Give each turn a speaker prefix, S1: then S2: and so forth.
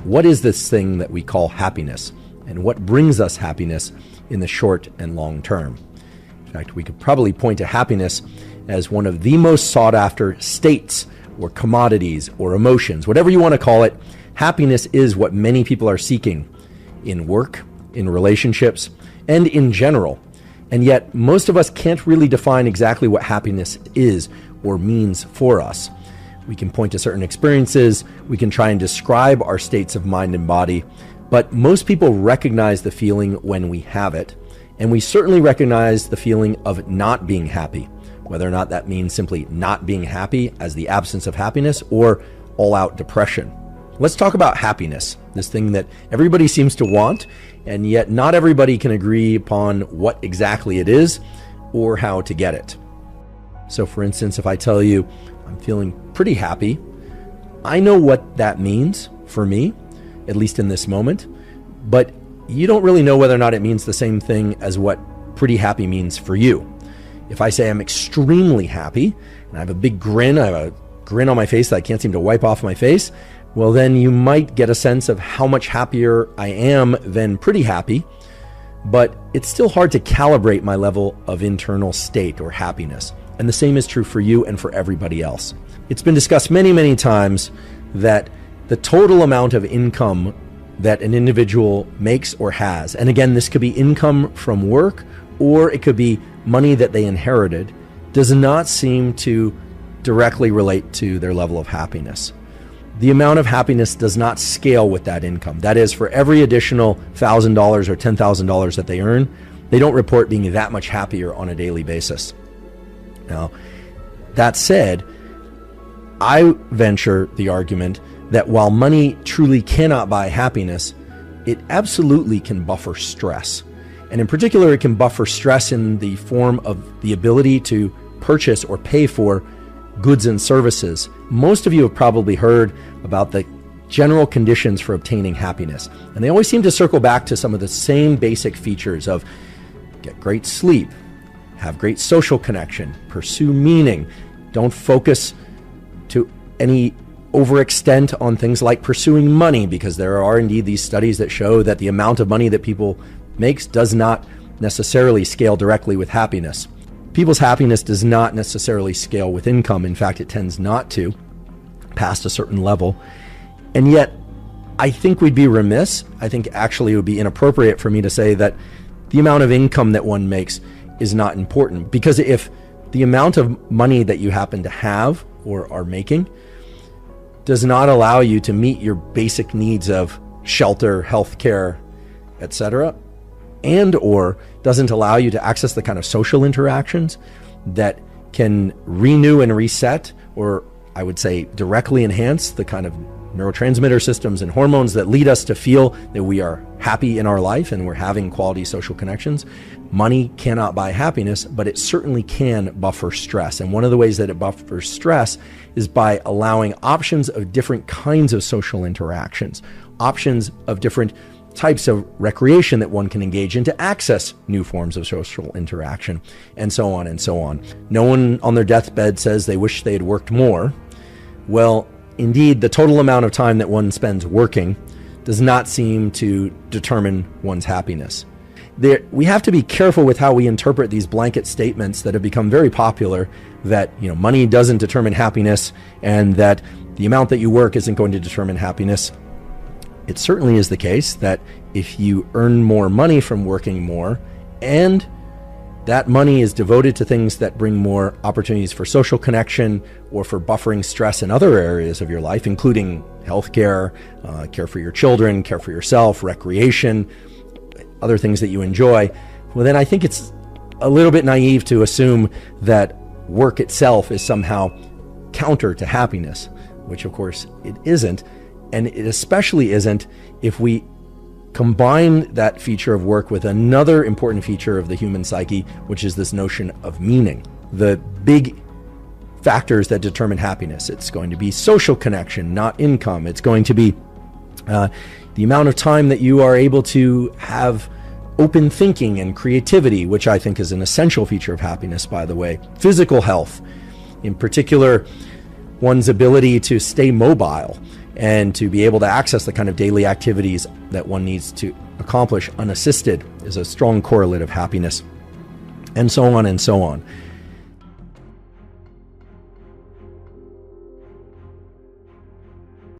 S1: what is this thing that we call happiness, and what brings us happiness in the short and long term? In fact, we could probably point to happiness as one of the most sought after states or commodities or emotions, whatever you want to call it. Happiness is what many people are seeking in work, in relationships, and in general. And yet most of us can't really define exactly what happiness is or means for us. We can point to certain experiences, we can try and describe our states of mind and body, but most people recognize the feeling when we have it, and we certainly recognize the feeling of not being happy, whether or not that means simply not being happy as the absence of happiness or all-out depression. Let's talk about happiness, this thing that everybody seems to want, and yet not everybody can agree upon what exactly it is or how to get it. So for instance, if I tell you I'm feeling pretty happy, I know what that means for me, at least in this moment, but you don't really know whether or not it means the same thing as what pretty happy means for you. If I say I'm extremely happy, and I have a big grin, I have a grin on my face that I can't seem to wipe off my face, well then you might get a sense of how much happier I am than pretty happy, but it's still hard to calibrate my level of internal state or happiness. And the same is true for you and for everybody else. It's been discussed many, many times that the total amount of income that an individual makes or has, and again, this could be income from work or it could be money that they inherited, does not seem to directly relate to their level of happiness. The amount of happiness does not scale with that income. That is, for every additional $1,000 or $10,000 that they earn, they don't report being that much happier on a daily basis. Now, that said, I venture the argument that while money truly cannot buy happiness, it absolutely can buffer stress. And in particular, it can buffer stress in the form of the ability to purchase or pay for goods and services. Most of you have probably heard about the general conditions for obtaining happiness. And they always seem to circle back to some of the same basic features of get great sleep, have great social connection, pursue meaning, don't focus to any overextent on things like pursuing money, because there are indeed these studies that show that the amount of money that people makes does not necessarily scale directly with happiness. People's happiness does not necessarily scale with income. In fact, it tends not to, past a certain level. And yet, I think we'd be remiss, I think actually it would be inappropriate for me to say that the amount of income that one makes is not important. Because if the amount of money that you happen to have or are making does not allow you to meet your basic needs of shelter, healthcare, etc., and or doesn't allow you to access the kind of social interactions that can renew and reset, or I would say directly enhance the kind of neurotransmitter systems and hormones that lead us to feel that we are happy in our life and we're having quality social connections. Money cannot buy happiness, but it certainly can buffer stress. And one of the ways that it buffers stress is by allowing options of different kinds of social interactions, options of different types of recreation that one can engage in to access new forms of social interaction, and so on and so on. No one on their deathbed says they wish they had worked more. Well, indeed, the total amount of time that one spends working does not seem to determine one's happiness. We have to be careful with how we interpret these blanket statements that have become very popular, that money doesn't determine happiness and that the amount that you work isn't going to determine happiness. It certainly is the case that if you earn more money from working more, and that money is devoted to things that bring more opportunities for social connection or for buffering stress in other areas of your life, including healthcare, care for your children, care for yourself, recreation, other things that you enjoy, well then I think it's a little bit naive to assume that work itself is somehow counter to happiness, which of course it isn't. And it especially isn't if we combine that feature of work with another important feature of the human psyche, which is this notion of meaning. The big factors that determine happiness. It's going to be social connection, not income. It's going to be the amount of time that you are able to have open thinking and creativity, which I think is an essential feature of happiness, by the way. Physical health, in particular, one's ability to stay mobile And to be able to access the kind of daily activities that one needs to accomplish unassisted is a strong correlate of happiness, and so on and so on.